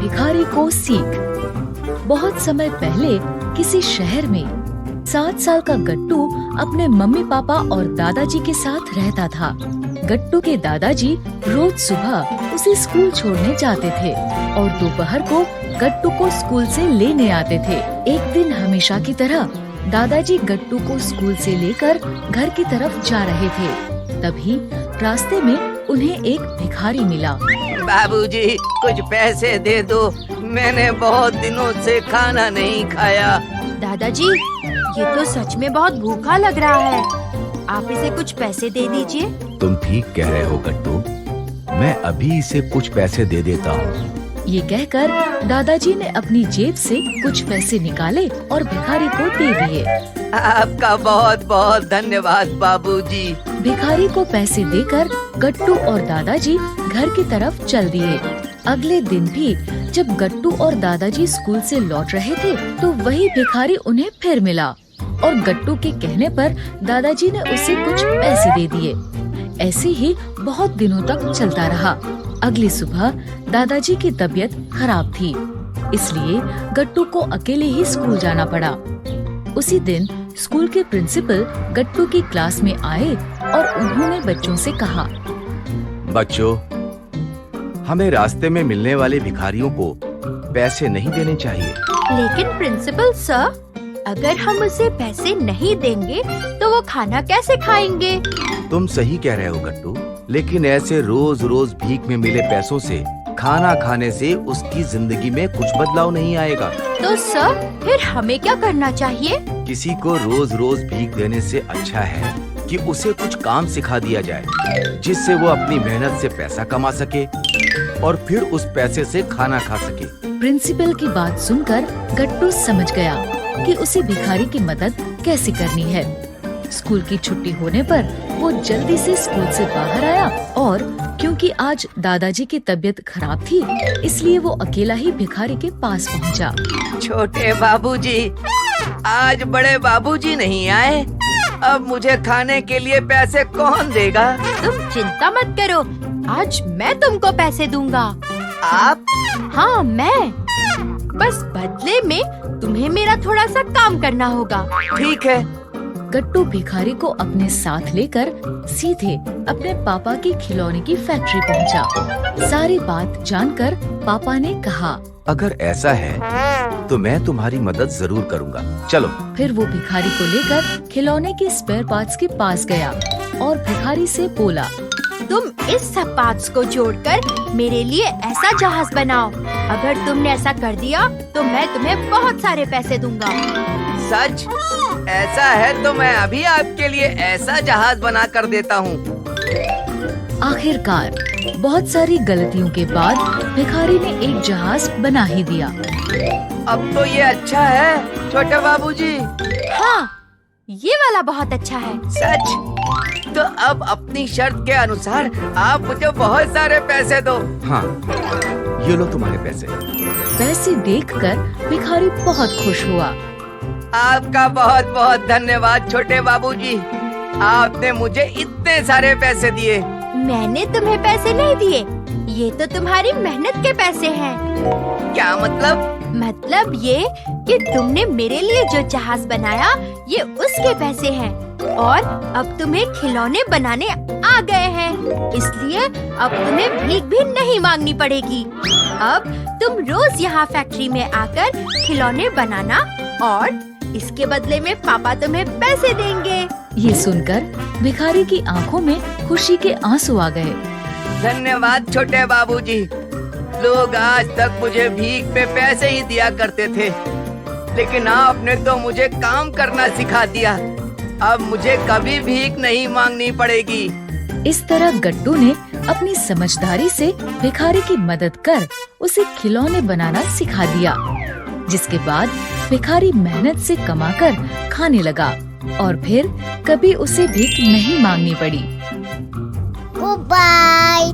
भिखारी को सीख। बहुत समय पहले किसी शहर में 7 साल का गट्टू अपने मम्मी पापा और दादाजी के साथ रहता था। गट्टू के दादाजी रोज सुबह उसे स्कूल छोड़ने जाते थे और दोपहर को गट्टू को स्कूल से लेने आते थे। एक दिन हमेशा की तरह दादाजी गट्टू को स्कूल से लेकर घर की तरफ जा रहे थे। तभी रास्ते में उन्हें एक भिखारी मिला। बाबूजी, कुछ पैसे दे दो, मैंने बहुत दिनों से खाना नहीं खाया। दादाजी, ये तो सच में बहुत भूखा लग रहा है, आप इसे कुछ पैसे दे दीजिए। तुम ठीक कह रहे हो गट्टू, मैं अभी इसे कुछ पैसे दे देता हूँ। ये कहकर दादाजी ने अपनी जेब से कुछ पैसे निकाले और भिखारी को दे दिए। आपका बहुत बहुत धन्यवाद बाबूजी। भिखारी को पैसे देकर गट्टू और दादाजी घर की तरफ चल दिए। अगले दिन भी जब गट्टू और दादाजी स्कूल से लौट रहे थे तो वही भिखारी उन्हें फिर मिला और गट्टू के कहने पर दादाजी ने उसे कुछ पैसे दे दिए। ऐसे ही बहुत दिनों तक चलता रहा। अगली सुबह दादाजी की तबीयत खराब थी, इसलिए गट्टू को अकेले ही स्कूल जाना पड़ा। उसी दिन स्कूल के प्रिंसिपल गट्टू की क्लास में आए और उन्होंने बच्चों से कहा, बच्चों, हमें रास्ते में मिलने वाले भिखारियों को पैसे नहीं देने चाहिए। लेकिन प्रिंसिपल सर, अगर हम उसे पैसे नहीं देंगे तो वो खाना कैसे खाएंगे? तुम सही कह रहे हो गट्टू, लेकिन ऐसे रोज रोज भीख में मिले पैसों से खाना खाने से उसकी जिंदगी में कुछ बदलाव नहीं आएगा। तो सर, फिर हमें क्या करना चाहिए? किसी को रोज रोज भीख देने से अच्छा है कि उसे कुछ काम सिखा दिया जाए, जिससे वो अपनी मेहनत से पैसा कमा सके और फिर उस पैसे से खाना खा सके। प्रिंसिपल की बात सुनकर गट्टू समझ गया कि उसे भिखारी की मदद कैसे करनी है। स्कूल की छुट्टी होने पर वो जल्दी से स्कूल से बाहर आया और क्योंकि आज दादाजी की तबीयत खराब थी, इसलिए वो अकेला ही भिखारी के पास पहुंचा। छोटे बाबूजी, आज बड़े बाबूजी नहीं आए, अब मुझे खाने के लिए पैसे कौन देगा? तुम चिंता मत करो, आज मैं तुमको पैसे दूंगा। आप? हाँ, मैं। बस बदले में तुम्हें मेरा थोड़ा सा काम करना होगा। ठीक है। गट्टू भिखारी को अपने साथ लेकर सीधे अपने पापा की खिलौने की फैक्ट्री पहुंचा। सारी बात जानकर पापा ने कहा, अगर ऐसा है तो मैं तुम्हारी मदद जरूर करूँगा, चलो। फिर वो भिखारी को लेकर खिलौने के स्पेयर पार्ट्स के पास गया और भिखारी से बोला, तुम इस सब पार्ट्स को जोड़कर मेरे लिए ऐसा जहाज बनाओ। अगर तुमने ऐसा कर दिया तो मैं तुम्हें बहुत सारे पैसे दूंगा। सच? ऐसा है तो मैं अभी आपके लिए ऐसा जहाज बना कर देता हूँ। आखिरकार बहुत सारी गलतियों के बाद भिखारी ने एक जहाज बना ही दिया। अब तो ये अच्छा है छोटे बाबूजी। हाँ, ये वाला बहुत अच्छा है। सच? तो अब अपनी शर्त के अनुसार आप मुझे बहुत सारे पैसे दो। हाँ, ये लो तुम्हारे पैसे। पैसे देखकर भिखारी बहुत खुश हुआ। आपका बहुत बहुत धन्यवाद छोटे बाबूजी, आपने मुझे इतने सारे पैसे दिए। मैंने तुम्हें पैसे नहीं दिए, ये तो तुम्हारी मेहनत के पैसे हैं। क्या मतलब? मतलब ये कि तुमने मेरे लिए जो जहाज बनाया ये उसके पैसे हैं और अब तुम्हें खिलौने बनाने आ गए हैं, इसलिए अब तुम्हें भीख भी नहीं मांगनी पड़ेगी। अब तुम रोज यहाँ फैक्ट्री में आकर खिलौने बनाना और इसके बदले में पापा तुम्हें पैसे देंगे। ये सुनकर भिखारी की आंखों में खुशी के आंसू आ गए। धन्यवाद छोटे बाबूजी। लोग आज तक मुझे भीख में पैसे ही दिया करते थे, लेकिन आपने तो मुझे काम करना सिखा दिया। अब मुझे कभी भीख नहीं मांगनी पड़ेगी। इस तरह गट्टू ने अपनी समझदारी से भिखारी की मदद कर उसे खिलौने बनाना सिखा दिया, जिसके बाद भिखारी मेहनत से कमाकर खाने लगा और फिर कभी उसे भीख नहीं मांगनी पड़ी। बाय।